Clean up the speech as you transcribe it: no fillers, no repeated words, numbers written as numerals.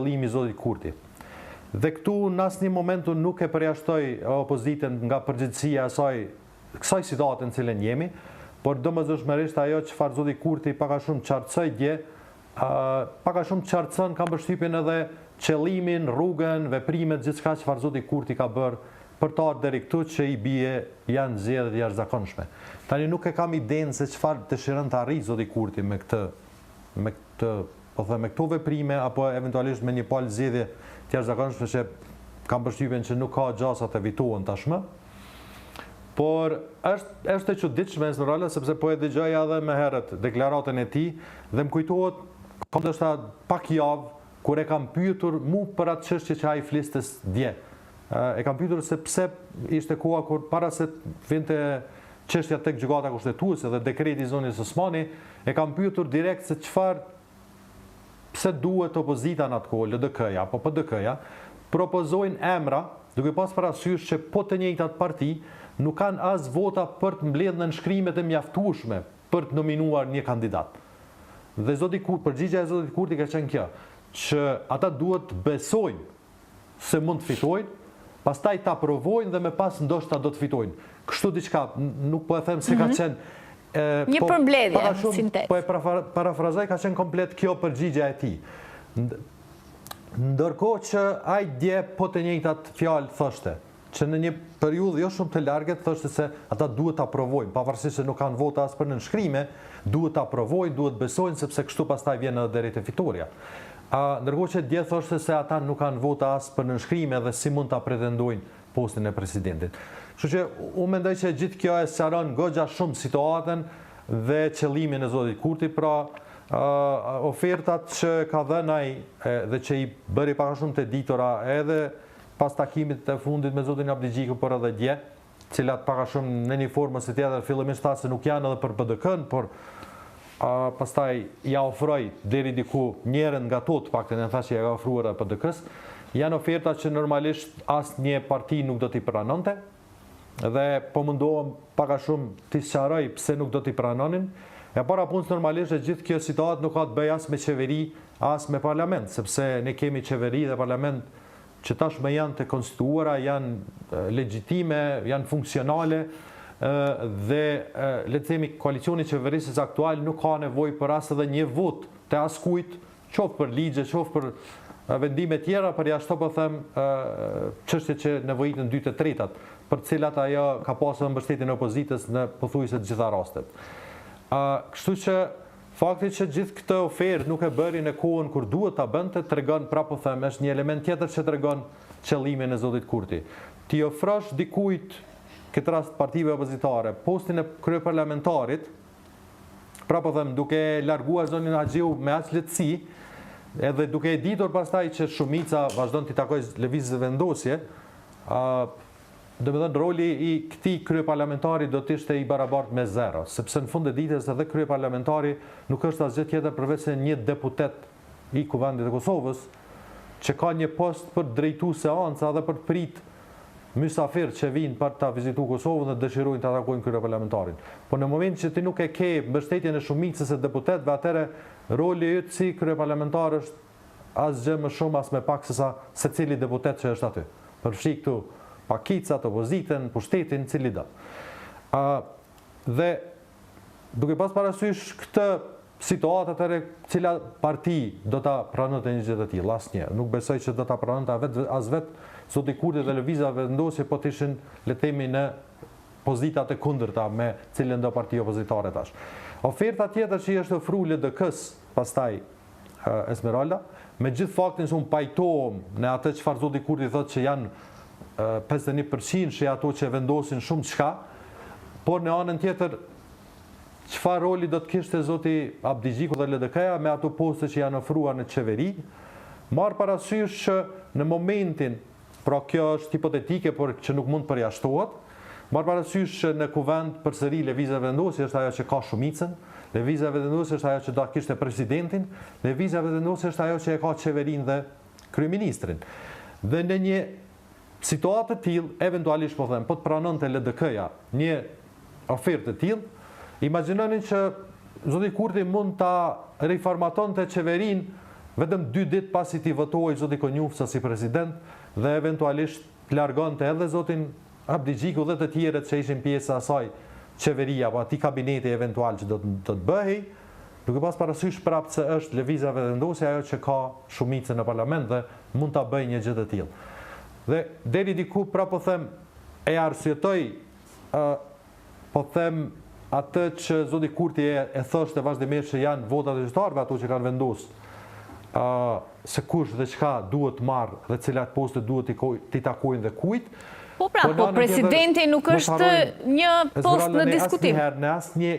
qëllimi i zotit Kurti. Dhe këtu në asnjë momentu nuk e përjashtoj opozitën nga përgjegjësia e kësaj situate në cilën jemi, por domosdoshmërisht ajo çfarë zoti Kurti pak a shumë qartësoi dje, pak a shumë qartëson kam përshtypjen edhe qëllimin, rrugën, veprimet, gjithçka çfarë zoti Kurti ka bërë për të ardhur deri këtu që i bie janë zgjedhje të jashtëzakonshme. Tani nuk e kam idenë se çfarë dëshiron të arrijë zoti Kurti me këto veprime apo eventualisht me një palë zgjedhje të jashtëzakonshme që kam përshtypjen që nuk ka gjasa të evitohen tashmë. Por është e çuditshme Esmeralda sepse po e dëgjoja edhe më herët deklaratën e tij dhe më kujtohet kam ndoshta pak javë kur e kam pyetur mu për atë çështje që ai fliste dje. E kam pyetur se pse ishte koha kur para se vinte çështja tek gjykata kushtetuese dhe dekreti i zonës Osmani, e kam pyetur direkt se pse duhet opozita në atë kohë, LDK-ja apo PDK-ja, propozojnë emra, duke pas parasysh që po të njëjtat parti nuk kanë as vota për të mbledhur në nënshkrimet e mjaftueshme për të nominuar një kandidat. Dhe përgjigjja e zotit Kurti ka qenë kjo, që ata duhet të besojnë se mund të fitojnë, pastaj ta provojnë dhe më pas ndoshta do të fitojnë. Kështu diçka, nuk po e them se ka qenë një përmbledhje sintetik. Po e parafrazoj, ka qenë komplet kjo përgjigja e tij. Ndërkohë që ai dje po të njëjtat fjalë thoshte, që në një periudhë jo shumë të largët thoshte se ata duhet ta provojnë, pavarësisht se nuk kanë vota as për nënshkrime, duhet ta provojnë, duhet besojnë sepse kështu pastaj vjen edhe deri te fitoria. Ndërkohë që dje thoshte se ata nuk kanë vota as për nënshkrime dhe si mund ta pretendojnë postin e presidentit. Kështu që unë mendoj që gjithë kjo e sqaron goxha shumë situatën dhe qëllimin e zotit Kurti, pra ofertat që ka dhënë ai dhe që i bëri pak a shumë të ditura edhe pas takimit të fundit me zotin Abdigjiku, por edhe dje, cilat pak a shumë në një formë ose tjetër fillimisht tha se nuk janë edhe për PDK-n, por pastaj ja ofroi deri diku njërin nga to, të paktën e tha që ja ka ofruar PDK-s, janë oferta që normalisht asnjë parti nuk do t'i pranonte, dhe po mundohem pak a shumë t'i sqaroj pse nuk do t'i pranonin. E para punës normalisht e gjithë kjo situatë nuk ka të bëjë as me qeveri, as me parlament, sepse ne kemi qeveri dhe parlament që tashmë janë të konstituara, janë legjitime, janë funksionale, dhe le të themi koalicioni qeverisës aktual nuk ka nevojë për as edhe një vot të askujt, qoftë për ligje, qoftë për vendime tjera, për jashtë po them çështje që nevojitën 2 të tretat, për të cilat ajo ka pasur mbështetjen e opozitës në pothuajse të gjitha rastet. Kështu që fakti që gjithë këtë ofertë nuk e bëri në kohën kur duhet ta bënte, tregon prapë po them, është një element tjetër që tregon qëllimin e zotit Kurti. Ti ofrosh dikujt, këtë rast partive opozitare, postin e kryeparlamentarit, pra po them, duke larguar zonin Haxhiu me aq lehtësi, edhe duke e ditur pastaj që shumica vazhdon t'i takojë lëvizjes vendosje, domethënë roli i këtij kryeparlamentari do të ishte i barabartë me 0, sepse në fund të ditës edhe kryeparlamentari nuk është asgjë tjetër përveç se një deputet i Kuvendit të Kosovës, që ka një post për drejtuar seanca dhe për të prit mysafir që vinë për ta vizituar Kosovën dhe dëshirojnë ta takojnë kryeparlamentarin. Po në moment që ti nuk e ke mbështetjen e shumicës së deputetëve, atëherë roli yt si kryeparlamentar është asgjë më shumë as më pak se sa secili deputet që është aty. Përfshi këtu pakicat, opozitën, pushtetin, cili do. Dhe duke pas parasysh këtë situatë, atëherë cila parti do ta pranonte një gjë të tillë, asnjë. Nuk besoj që do ta pranonte as vetë zoti Kurti dhe lëvizja vendosje po të ishin, le të themi, në pozitat e kundërta me cilën do parti opozitare tash. Oferta tjetër që i është ofruar LDK-s pastaj Esmeralda, me gjithë faktin se unë pajtohem në atë çfarë zoti Kurti thotë që janë 51% që ato që vendosin shumë çka, por në anën tjetër çfarë roli do të kishte zoti Abdigjiku dhe LDK-ja me ato poste që janë ofruar në qeveri, marr parasysh që në momentin, pra kjo është hipotetike, por që nuk mund përjashtohet, marr parasysh që në kuvend përsëri lëvizja vendosje është ajo që ka shumicën, lëvizja vendosje është ajo që do ta kishte presidentin, lëvizja vendosje është ajo që e ka qeverinë dhe kryeministrin. Dhe në një situatë të tillë, eventualisht po them, po të pranonte LDK-ja një ofertë të tillë, imagjinoni që zoti Kurti mund ta riformatonte qeverinë vetëm 2 ditë pasi ti votohej zoti Konjufsa si president dhe eventualisht largonte edhe zotin Abdigjiku dhe të tjerët që ishin pjesë e asaj qeveria apo atij kabineti eventual që do të bëhej, duke pas parasysh prapë se është lëvizja vendosja ajo që ka shumicën në parlament dhe mund ta bëjë një gjë të tillë. Dhe deri diku prapë po them e arsyetoj po them atë që zoti Kurti e thoshte vazhdimisht që janë votat e qytetarëve ato që kanë vendosur se kush dhe çka duhet marrë dhe cilat poste duhet t'i takojnë dhe kujt. Po pra, po presidenti nuk është një post në diskutim. Në asnjë